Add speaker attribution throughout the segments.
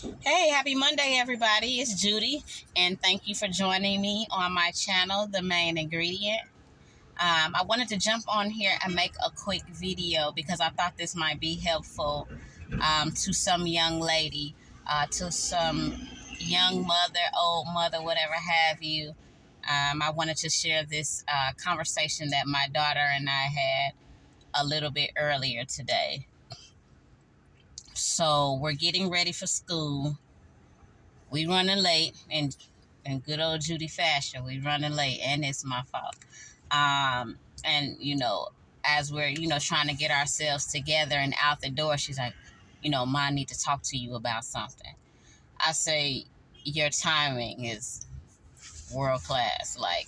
Speaker 1: Hey, happy Monday, everybody. It's Judy, and thank you for joining me on my channel, The Main Ingredient. I wanted to jump on here and make a quick video because I thought this might be helpful to some young lady, to some young mother, old mother, whatever have you. I wanted to share this conversation that my daughter and I had a little bit earlier today. So we're getting ready for school. We running late in good old Judy fashion. We running late, and it's my fault. And as we're trying to get ourselves together and out the door, she's like, Ma, I need to talk to you about something. I say, your timing is world class. Like,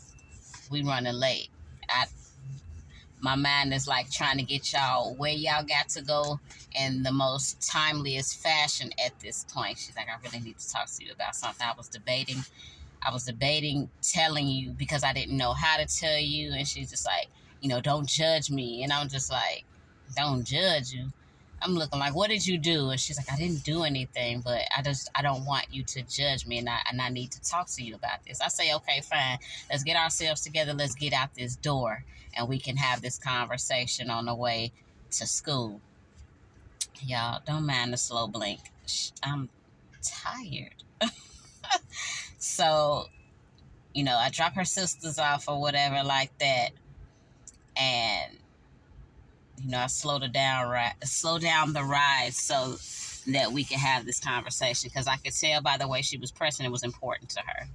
Speaker 1: we running late. My mind is like trying to get y'all where y'all got to go in the most timeliest fashion at this point. She's like, I really need to talk to you about something. I was debating telling you because I didn't know how to tell you. And she's just like, don't judge me. And I'm just like, don't judge you. I'm looking like, what did you do? And she's like, I didn't do anything, but I don't want you to judge me. And I need to talk to you about this. I say, okay, fine. Let's get ourselves together. Let's get out this door and we can have this conversation on the way to school. Y'all, don't mind the slow blink. I'm tired. So, I drop her sisters off or whatever like that, and I slow down the ride so that we can have this conversation because I could tell by the way she was pressing it was important to her.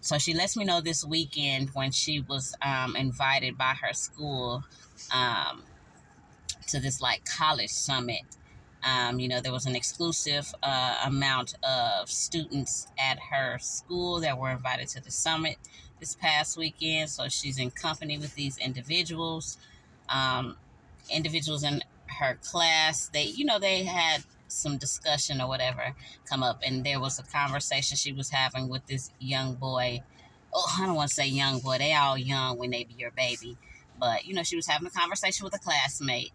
Speaker 1: So she lets me know this weekend when she was invited by her school um, to this like college summit. There was an exclusive amount of students at her school that were invited to the summit this past weekend. So she's in company with these individuals, individuals in her class. They had some discussion or whatever come up, and there was a conversation she was having with this young boy. Oh, I don't want to say young boy. They all young when they be your baby. But, she was having a conversation with a classmate,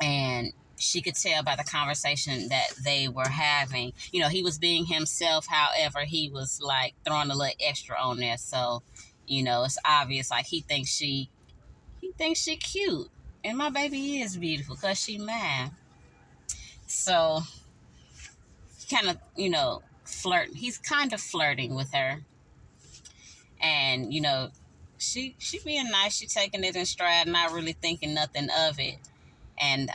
Speaker 1: and she could tell by the conversation that they were having. He was being himself. However, he was like throwing a little extra on there. So, it's obvious like he thinks she cute. And my baby is beautiful because she mine. So kind of, he's kind of flirting with her. And, she being nice, she taking it in stride, not really thinking nothing of it. And,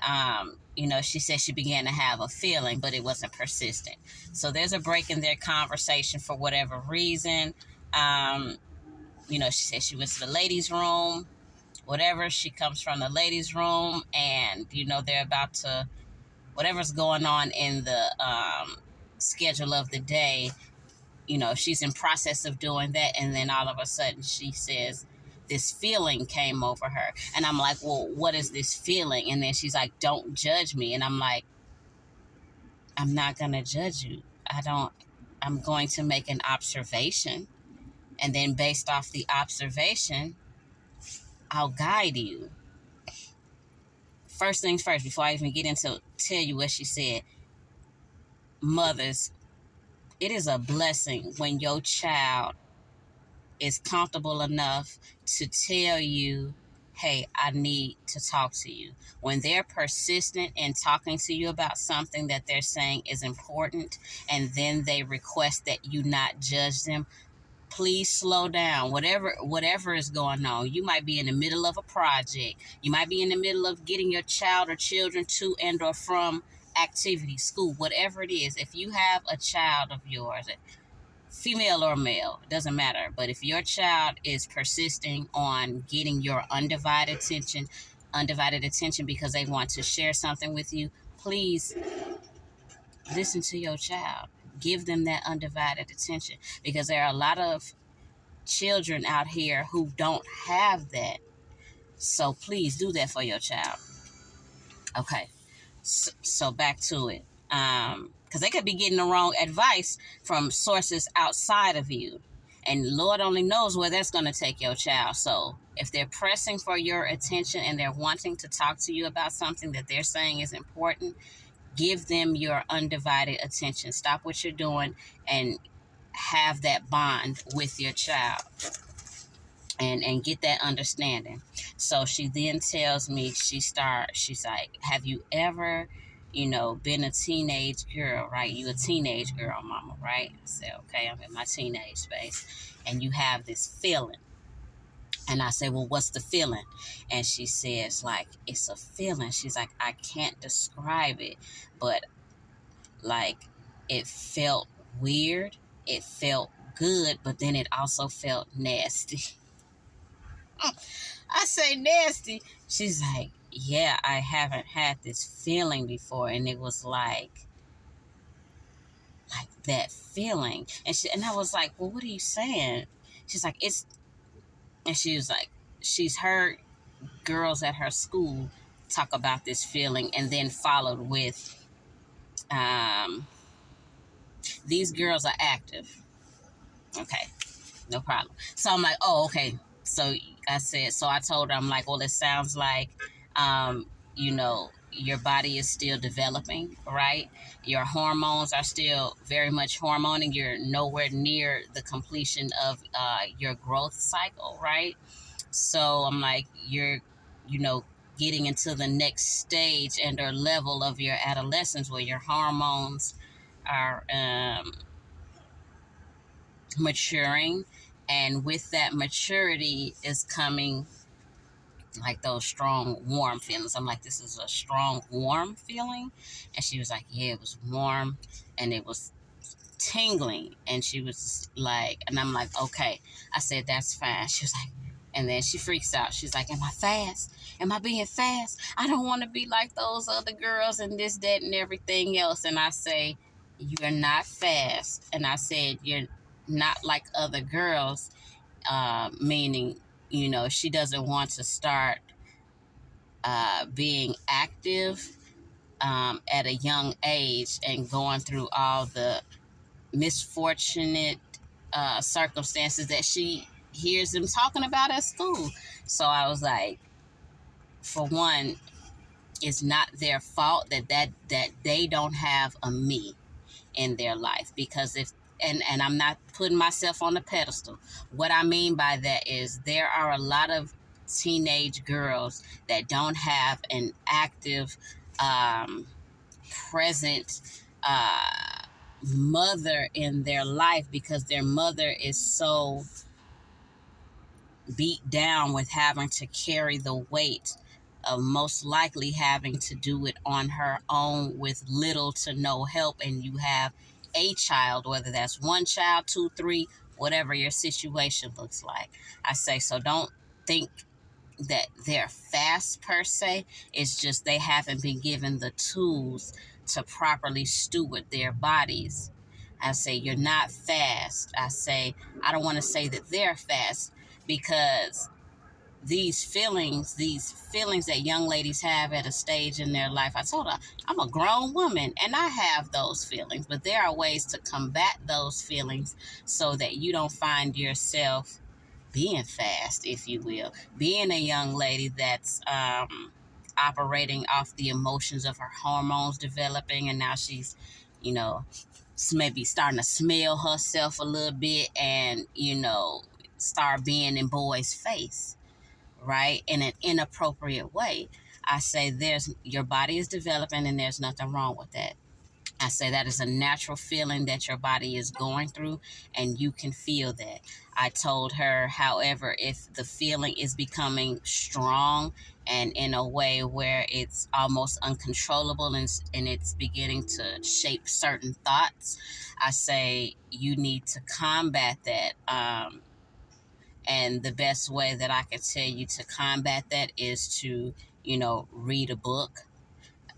Speaker 1: she said she began to have a feeling, but it wasn't persistent. So there's a break in their conversation for whatever reason. She said she went to the ladies' room, whatever. She comes from the ladies' room, and, they're about to, whatever's going on in the schedule of the day, she's in process of doing that. And then all of a sudden she says, this feeling came over her. And I'm like, well, what is this feeling? And then she's like, don't judge me. And I'm like, I'm not going to judge you. I'm going to make an observation. And then based off the observation, I'll guide you. First things first, before I even get into tell you what she said, mothers, it is a blessing when your child is comfortable enough to tell you, hey, I need to talk to you. When they're persistent in talking to you about something that they're saying is important, and then they request that you not judge them, please slow down. Whatever is going on. You might be in the middle of a project. You might be in the middle of getting your child or children to and or from activity, school, whatever it is. If you have a child of yours, female or male, it doesn't matter. But if your child is persisting on getting your undivided attention because they want to share something with you, please listen to your child. Give them that undivided attention, because there are a lot of children out here who don't have that. So please do that for your child. Okay, so back to it. Because they could be getting the wrong advice from sources outside of you. And Lord only knows where that's going to take your child. So if they're pressing for your attention and they're wanting to talk to you about something that they're saying is important, Give them your undivided attention. Stop what you're doing and have that bond with your child, and get that understanding. So she then tells me, she's like, have you ever, been a teenage girl, right? You a teenage girl, mama, right? I said, okay, I'm in my teenage space. And you have this feeling. And I say, well, what's the feeling? And she says, like, it's a feeling. She's like, I can't describe it, but like, it felt weird. It felt good, but then it also felt nasty. I say nasty. She's like, yeah, I haven't had this feeling before. And it was like that feeling. And I was like, well, what are you saying? She's like, and she was like, she's heard girls at her school talk about this feeling, and then followed with, these girls are active. Okay, no problem. So I'm like, oh, okay. So I told her, I'm like, well, it sounds like, your body is still developing, right? Your hormones are still very much hormoning. You're nowhere near the completion of your growth cycle, right? So I'm like, you're, you know, getting into the next stage and or level of your adolescence where your hormones are maturing, and with that maturity is coming like those strong warm feelings. I'm like, this is a strong warm feeling? And she was like, yeah, it was warm and it was tingling. And she was like, and I'm like, okay. I said, that's fine. She was like, and then she freaks out. She's like, am I fast? Am I being fast? I don't want to be like those other girls and this, that, and everything else. And I say, you're not fast. And I said, you're not like other girls, meaning, she doesn't want to start being active at a young age and going through all the misfortunate circumstances that she hears them talking about at school. So I was like, for one, it's not their fault that they don't have a me in their life, because if and I'm not putting myself on a pedestal. What I mean by that is there are a lot of teenage girls that don't have an active, present mother in their life, because their mother is so beat down with having to carry the weight of most likely having to do it on her own with little to no help. And you have a child, whether that's one child, two, three, whatever your situation looks like. I say, so don't think that they're fast per se. It's just they haven't been given the tools to properly steward their bodies. I say, you're not fast. I say, I don't want to say that they're fast, because these feelings that young ladies have at a stage in their life, I told her, I'm a grown woman and I have those feelings, but there are ways to combat those feelings so that you don't find yourself being fast, if you will, being a young lady that's operating off the emotions of her hormones developing, and now she's, maybe starting to smell herself a little bit, and start being in boys' face, right, in an inappropriate way. I say, your body is developing and there's nothing wrong with that. I say that is a natural feeling that your body is going through, and you can feel that. I told her, however, if the feeling is becoming strong and in a way where it's almost uncontrollable, and it's beginning to shape certain thoughts, I say you need to combat that. And the best way that I could tell you to combat that is to, read a book.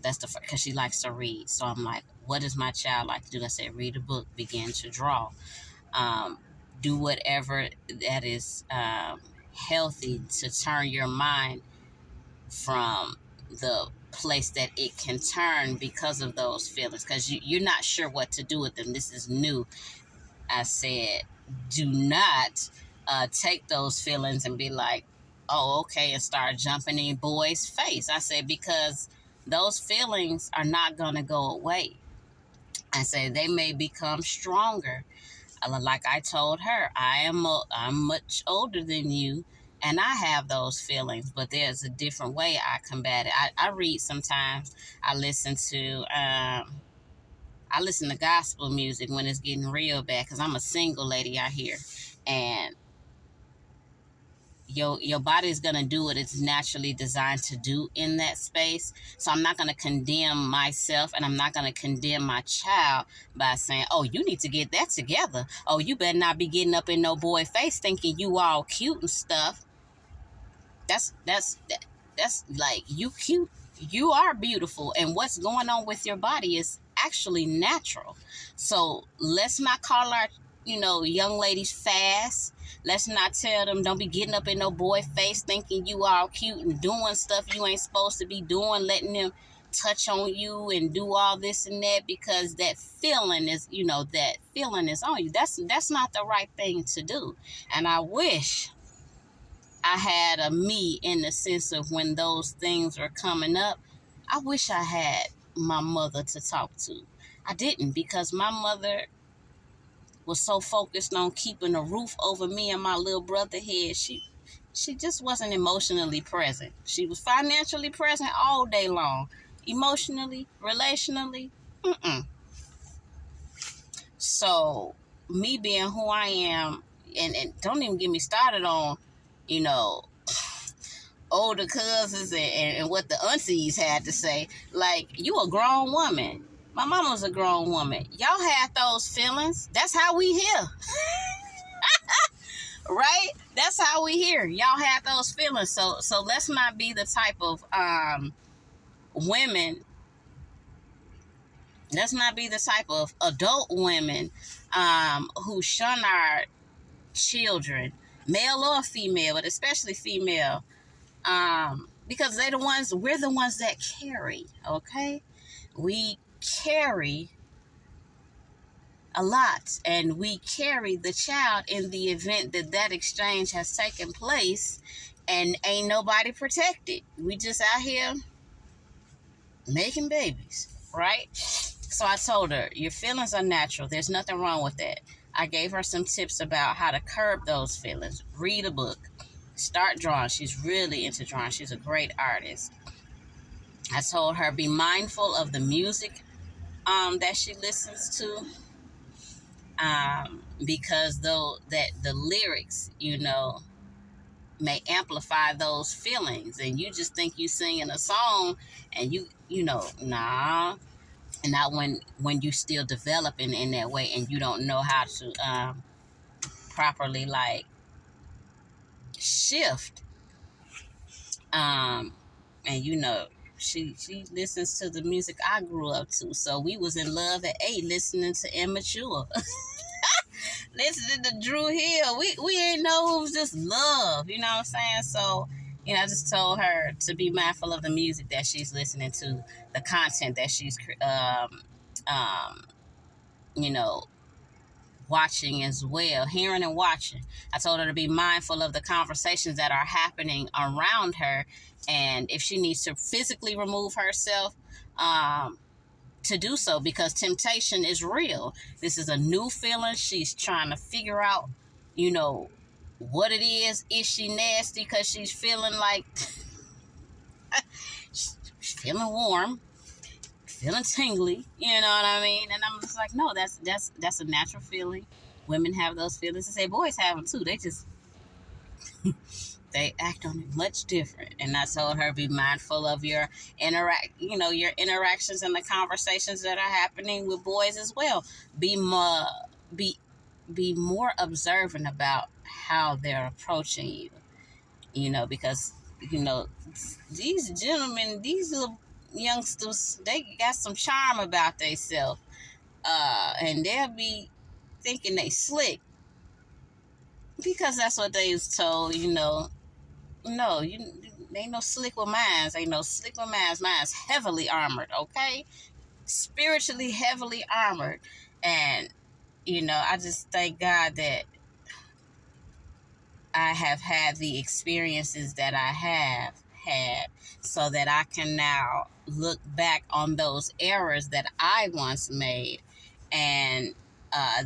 Speaker 1: Because she likes to read. So I'm like, what does my child like to do? I said, read a book, begin to draw. Do whatever that is healthy to turn your mind from the place that it can turn because of those feelings. Because you're not sure what to do with them. This is new. I said, do not take those feelings and be like, oh, okay, and start jumping in boys' face. I said, because those feelings are not going to go away. I say they may become stronger. Like I told her, I'm much older than you, and I have those feelings, but there's a different way I combat it. I read sometimes. I listen to gospel music when it's getting real bad, because I'm a single lady out here, and your body is going to do what it's naturally designed to do in that space. So I'm not going to condemn myself, and I'm not going to condemn my child by saying, oh, you need to get that together. Oh, you better not be getting up in no boy face thinking you all cute and stuff. That's like, you cute, you are beautiful, and what's going on with your body is actually natural. So let's not call our young ladies fast. Let's not tell them don't be getting up in no boy face thinking you all cute and doing stuff you ain't supposed to be doing, letting them touch on you and do all this and that, because that feeling is on you. That's not the right thing to do. And I wish I had a me, in the sense of when those things were coming up. I wish I had my mother to talk to. I didn't, because my mother was so focused on keeping a roof over me and my little brother head. She just wasn't emotionally present. She was financially present all day long. Emotionally, relationally, So me being who I am, and don't even get me started on, older cousins and what the aunties had to say. Like, you a grown woman. My mama was a grown woman. Y'all had those feelings. That's how we hear. Right? That's how we hear. Y'all had those feelings. So let's not be the type of women. Let's not be the type of adult women who shun our children, male or female, but especially female, because we're the ones that carry. Okay, we carry a lot, and we carry the child in the event that exchange has taken place, and ain't nobody protected. We just out here making babies, right? So I told her, your feelings are natural. There's nothing wrong with that. I gave her some tips about how to curb those feelings. Read a book. Start drawing. She's really into drawing. She's a great artist. I told her, be mindful of the music that she listens to, because though that the lyrics, may amplify those feelings, and you just think you singing a song, and nah. And not when you still developing in that way, and you don't know how to properly, like, shift. And she listens to the music I grew up to. So we was in love at 8, listening to Immature, listening to Dru Hill. We ain't know it was just love. You know what I'm saying? So I just told her to be mindful of the music that she's listening to, the content that she's watching as well, hearing and watching. I told her to be mindful of the conversations that are happening around her, and if she needs to physically remove herself, to do so, because temptation is real. This is a new feeling. She's trying to figure out, what it is. Is she nasty because she's feeling like she's feeling warm, feeling tingly, you know what I mean? And I'm just like, no, that's a natural feeling. Women have those feelings. I say boys have them too. They act on it much different. And I told her, be mindful of your your interactions and the conversations that are happening with boys as well. Be more observant about how they're approaching you. Because these gentlemen, these little youngsters, they got some charm about themselves, and they'll be thinking they slick because that's what they was told. No, ain't no slick with mines. Ain't no slick with mines. Mine's heavily armored. Okay, spiritually heavily armored. And I just thank God that I have had the experiences that I have had, so that I can now look back on those errors that I once made, and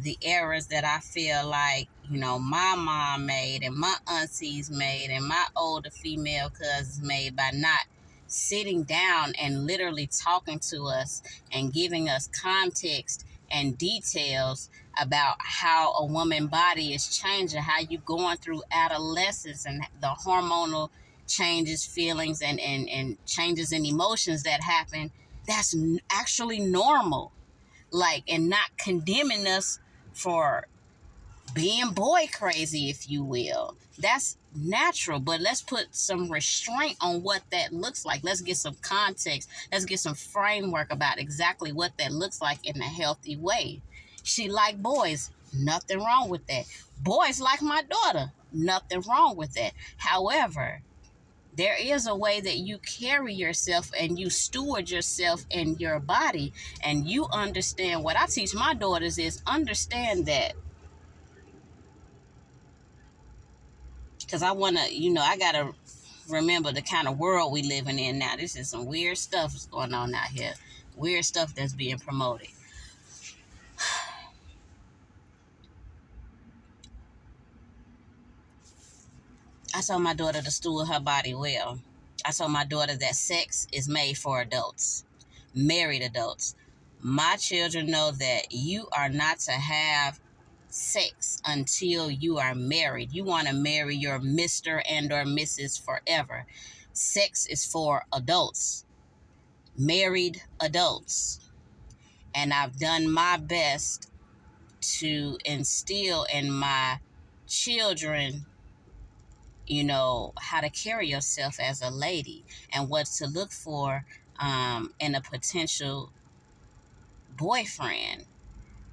Speaker 1: the errors that I feel like, my mom made and my aunties made and my older female cousins made, by not sitting down and literally talking to us and giving us context and details about how a woman body is changing, how you going through adolescence and the hormonal changes, feelings, and changes in emotions that happen. That's actually normal. And not condemning us for being boy crazy, if you will. That's natural, but let's put some restraint on what that looks like. Let's get some context. Let's get some framework about exactly what that looks like in a healthy way. She like boys. Nothing wrong with that. Boys like my daughter. Nothing wrong with that. However, there is a way that you carry yourself and you steward yourself and your body, and you understand. What I teach my daughters is understand that, because I want to, I got to remember the kind of world we living in now. This is some weird stuff that's going on out here. Weird stuff that's being promoted. I told my daughter to steward her body well. I told my daughter that sex is made for adults, married adults. My children know that you are not to have sex until you are married. You want to marry your Mr. and or Mrs. forever. Sex is for adults, married adults. And I've done my best to instill in my children, how to carry yourself as a lady and what to look for in a potential boyfriend.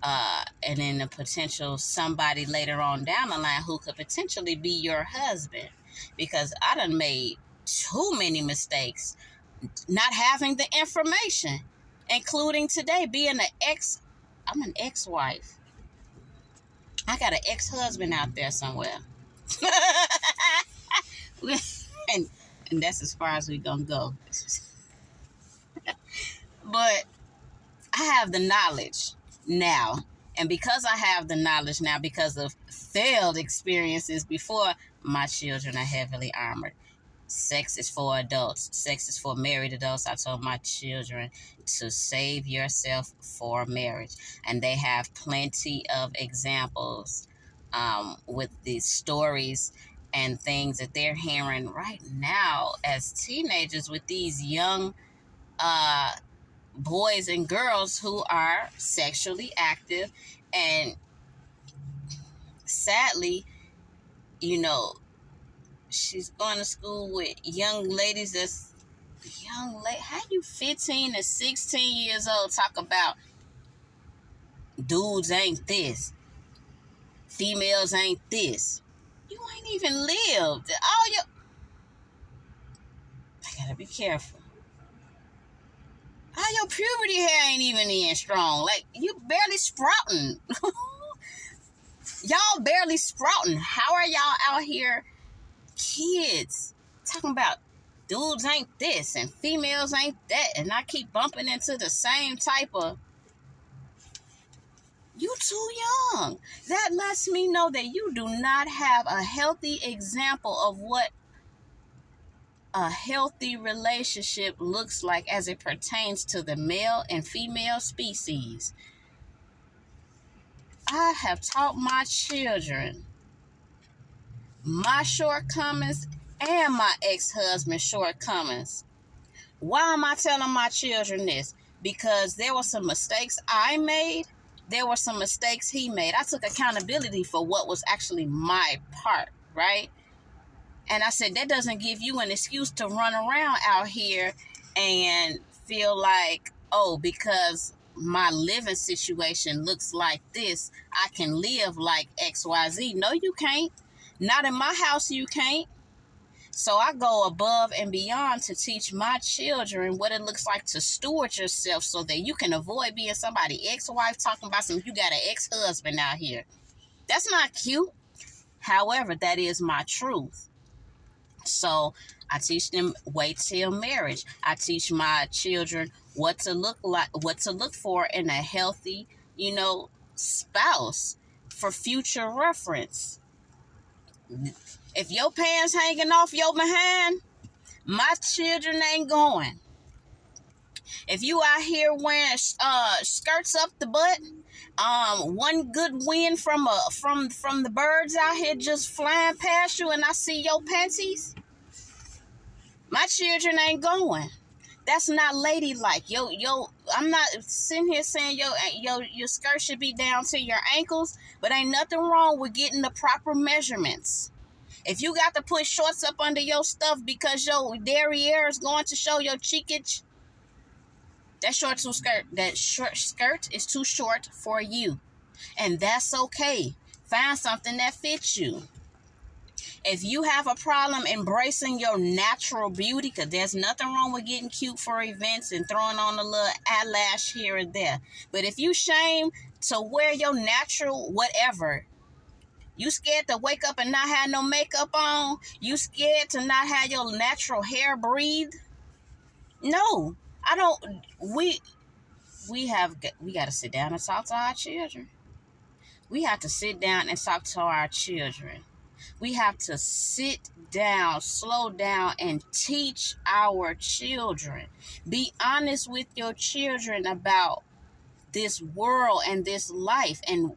Speaker 1: And in a potential somebody later on down the line who could potentially be your husband. Because I done made too many mistakes not having the information, including today being I'm an ex-wife. I got an ex-husband out there somewhere. and that's as far as we gonna go. But I have the knowledge now. And because I have the knowledge now, because of failed experiences before, my children are heavily armored. Sex is for adults. Sex is for married adults. I told my children to save yourself for marriage. And they have plenty of examples with these stories and things that they're hearing right now as teenagers with these young boys and girls who are sexually active. And sadly, she's going to school with young ladies how you 15 to 16 years old talk about dudes ain't this, females ain't this. You ain't even lived I gotta be careful. All your puberty hair ain't even in strong. You barely sprouting. Y'all barely sprouting. How are y'all out here, kids, talking about dudes ain't this and females ain't that, and I keep bumping into the same type of, you too young. That lets me know that you do not have a healthy example of what a healthy relationship looks like as it pertains to the male and female species. I have taught my children my shortcomings and my ex-husband's shortcomings. Why am I telling my children this? Because there were some mistakes I made. There were some mistakes he made. I took accountability for what was actually my part, right? And I said, that doesn't give you an excuse to run around out here and feel like, because my living situation looks like this, I can live like XYZ. No, you can't. Not in my house, you can't. So I go above and beyond to teach my children what it looks like to steward yourself so that you can avoid being somebody's ex-wife talking about you got an ex-husband out here. That's not cute. However, that is my truth. So I teach them wait till marriage. I teach my children what to look for in a healthy, spouse for future reference. If your pants hanging off your behind, my children ain't going. If you out here wearing skirts up the butt, one good wind from the birds out here just flying past you, and I see your panties, my children ain't going. That's not ladylike. I'm not sitting here saying your skirt should be down to your ankles, but ain't nothing wrong with getting the proper measurements. If you got to put shorts up under your stuff because your derriere is going to show your cheekage, that short skirt is too short for you. And that's okay. Find something that fits you. If you have a problem embracing your natural beauty, because there's nothing wrong with getting cute for events and throwing on a little eyelash here and there. But if you shame to wear your natural whatever, you scared to wake up and not have no makeup on, you scared to not have your natural hair breathe. No, I don't. We got to sit down and talk to our children. We have to sit down and talk to our children. We have to sit down, slow down, and teach our children. Be honest with your children about this world and this life and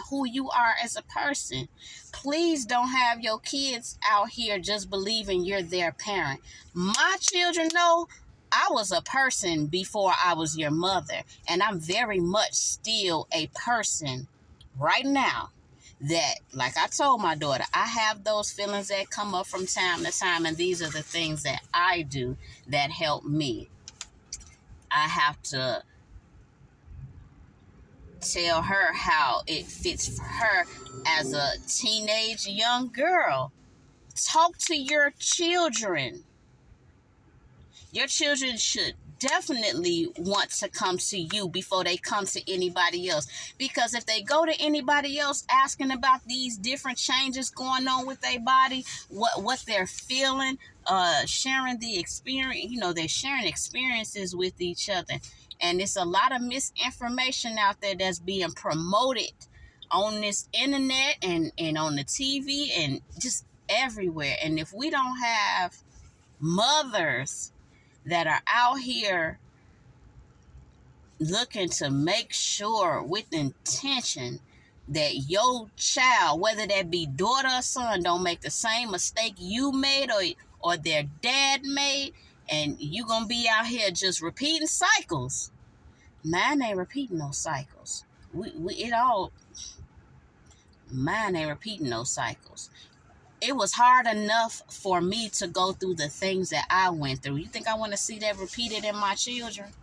Speaker 1: who you are as a person. Please don't have your kids out here just believing you're their parent. My children know I was a person before I was your mother, and I'm very much still a person right now. That, like I told my daughter, I have those feelings that come up from time to time, and these are the things that I do that help me. I have to tell her how it fits for her as a teenage young girl. Talk to your children. Your children should definitely want to come to you before they come to anybody else. Because if they go to anybody else asking about these different changes going on with their body, what they're feeling, sharing the experience, they're sharing experiences with each other. And it's a lot of misinformation out there that's being promoted on this internet and on the TV and just everywhere. And if we don't have mothers that are out here looking to make sure with intention that your child, whether that be daughter or son, don't make the same mistake you made or their dad made, and you gonna be out here just repeating cycles. Mine ain't repeating those cycles. Mine ain't repeating those cycles. It was hard enough for me to go through the things that I went through. You think I want to see that repeated in my children?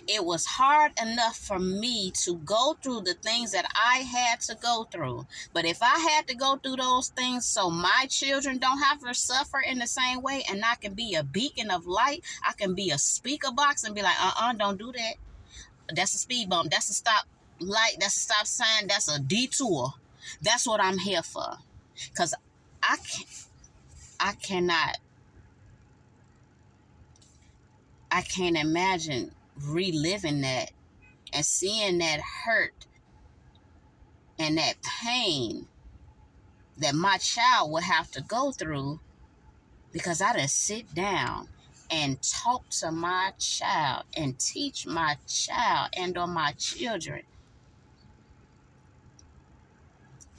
Speaker 1: It was hard enough for me to go through the things that I had to go through. But if I had to go through those things so my children don't have to suffer in the same way, and I can be a beacon of light, I can be a speaker box and be like, don't do that. That's a speed bump. That's a stop light. That's a stop sign. That's a detour. That's what I'm here for. Because I can't imagine reliving that and seeing that hurt and that pain that my child would have to go through, because I didn't sit down and talk to my child and teach my child and or my children.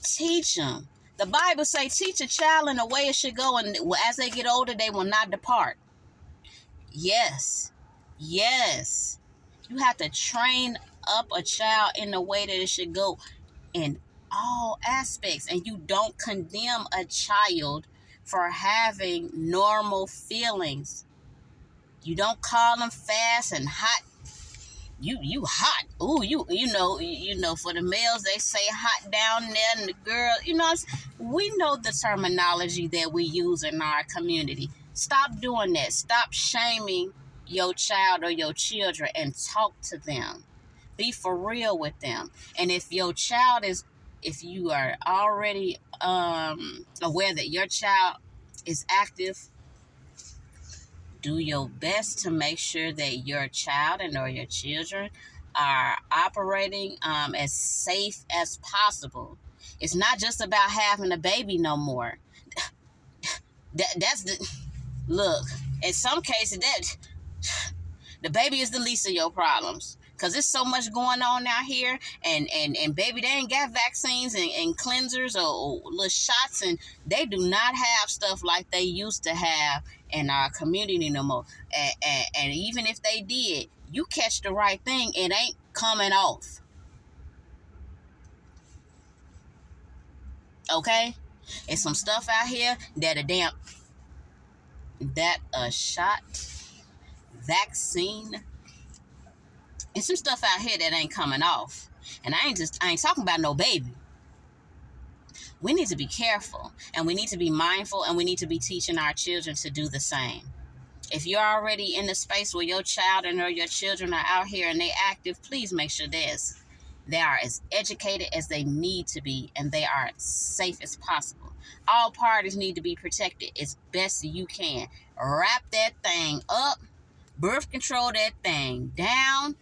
Speaker 1: Teach them. The Bible says, teach a child in the way it should go, and as they get older, they will not depart. Yes. You have to train up a child in the way that it should go in all aspects. And you don't condemn a child for having normal feelings. You don't call them fast and hot. You hot. Ooh, you know, for the males, they say hot down there, and the girl, we know the terminology that we use in our community. Stop doing that. Stop shaming your child or your children and talk to them. Be for real with them. And if you are already aware that your child is active, do your best to make sure that your child and or your children are operating as safe as possible. It's not just about having a baby no more. That's the look. In some cases, that the baby is the least of your problems. Cause there's so much going on out here, and baby, they ain't got vaccines and cleansers or little shots, and they do not have stuff like they used to have in our community no more. And even if they did, you catch the right thing, it ain't coming off. Okay, it's some stuff out here that a shot vaccine. And some stuff out here that ain't coming off. And I ain't talking about no baby. We need to be careful, and we need to be mindful, and we need to be teaching our children to do the same. If you're already in the space where your child and or your children are out here and they active, please make sure they are as educated as they need to be, and they are as safe as possible. All parties need to be protected as best you can. Wrap that thing up, birth control that thing down.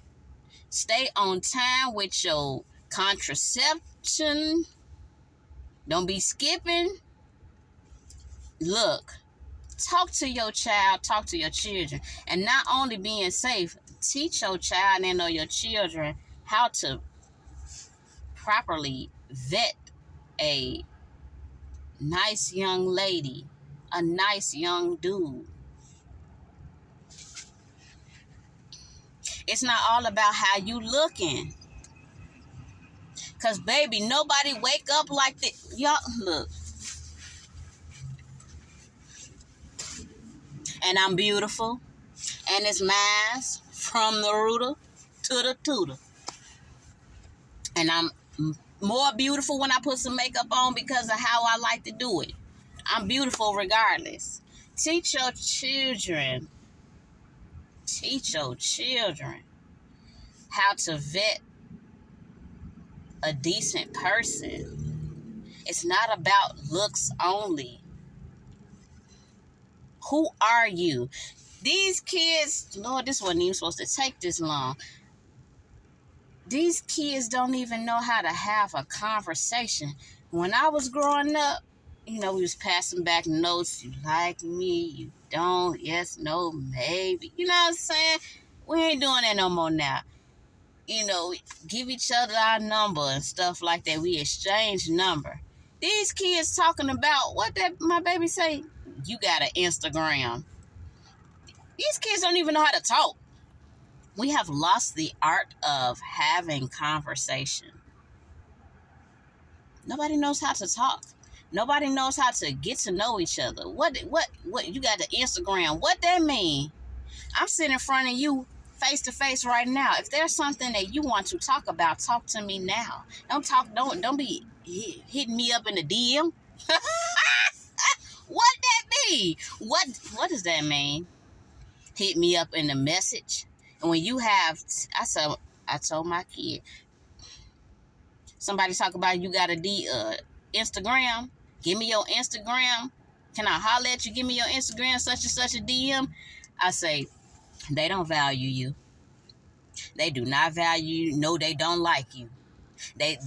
Speaker 1: Stay on time with your contraception. Don't be skipping. Look, talk to your child, talk to your children. And not only being safe, teach your child and or your children how to properly vet a nice young lady, a nice young dude. It's not all about how you looking. Because, baby, nobody wake up like this. Y'all, look. And I'm beautiful. And it's mine from the rooter to the tutor. And I'm more beautiful when I put some makeup on because of how I like to do it. I'm beautiful regardless. Teach your children how to vet a decent person. It's not about looks only. Who are you? These kids, Lord, this wasn't even supposed to take this long. These kids don't even know how to have a conversation. When I was growing up, we was passing back notes. You like me? You don't? Yes, no, maybe. You know what I'm saying? We ain't doing that no more now. Give each other our number and stuff like that. We exchange number. These kids talking about what that my baby say? You got an Instagram. These kids don't even know how to talk. We have lost the art of having conversation. Nobody knows how to talk. Nobody knows how to get to know each other. What you got the Instagram. What that mean? I'm sitting in front of you face to face right now. If there's something that you want to talk about, talk to me now. Don't be hitting me up in the DM. What that mean? What does that mean? Hit me up in the message. And when you have, I told my kid, somebody talk about you got a Instagram. Give me your Instagram. Can I holler at you? Give me your Instagram, such and such a DM. I say, they don't value you. They do not value you. No, they don't like you. They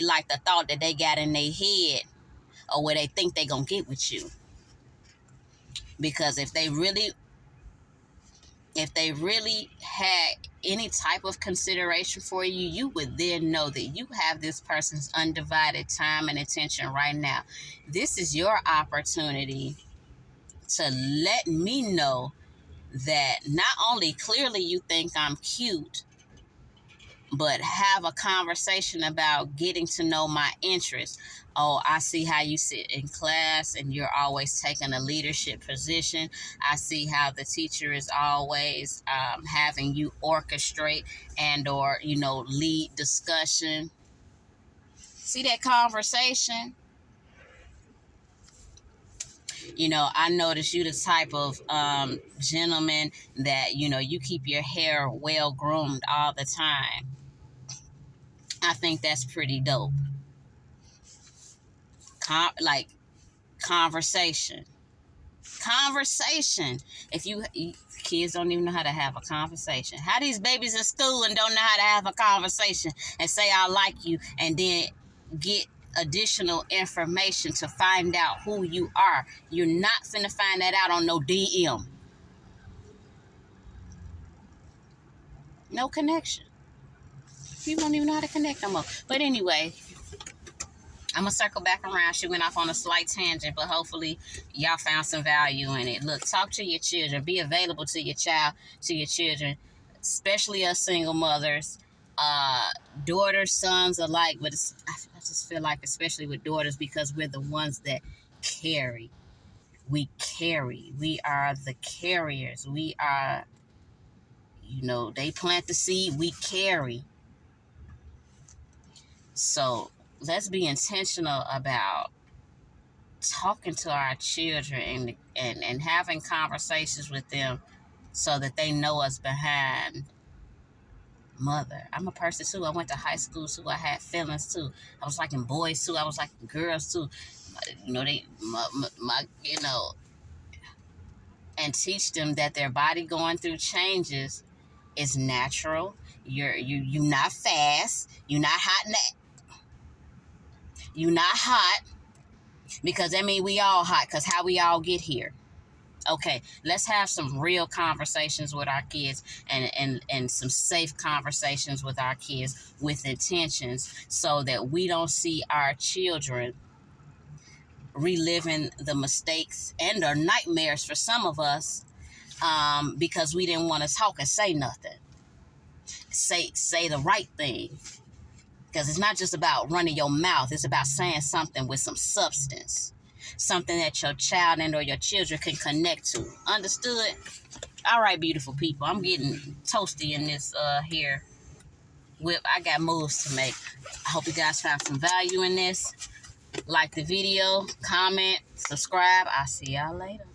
Speaker 1: like the thought that they got in their head or where they think they gonna get with you. Because if they really had any type of consideration for you, you would then know that you have this person's undivided time and attention right now. This is your opportunity to let me know that not only clearly you think I'm cute, but have a conversation about getting to know my interests. Oh, I see how you sit in class and you're always taking a leadership position. I see how the teacher is always having you orchestrate and or, lead discussion. See that conversation? I notice you the type of gentleman that, you keep your hair well groomed all the time. I think that's pretty dope. Conversation. If kids don't even know how to have a conversation. How these babies in school and don't know how to have a conversation and say I like you and then get additional information to find out who you are. You're not finna find that out on no DM. No connection. You don't even know how to connect no more. But anyway, I'm going to circle back around. She went off on a slight tangent, but hopefully y'all found some value in it. Look, talk to your children. Be available to your children, especially us single mothers, daughters, sons alike. But I just feel like especially with daughters because we're the ones that carry. We carry. We are the carriers. We are, they plant the seed, we carry. So let's be intentional about talking to our children and having conversations with them so that they know us behind mother. I'm a person too. I went to high school too. I had feelings too. I was liking boys too. I was liking girls too. And teach them that their body going through changes is natural. You're not fast. You're not hot. You're not hot. Because that means we all hot, because how we all get here. Okay, let's have some real conversations with our kids and some safe conversations with our kids with intentions so that we don't see our children reliving the mistakes and or nightmares for some of us because we didn't want to talk and say nothing. Say the right thing. Because it's not just about running your mouth. It's about saying something with some substance. Something that your child and or your children can connect to. Understood? All right, beautiful people. I'm getting toasty in this here whip. I got moves to make. I hope you guys found some value in this. Like the video, comment, subscribe. I'll see y'all later.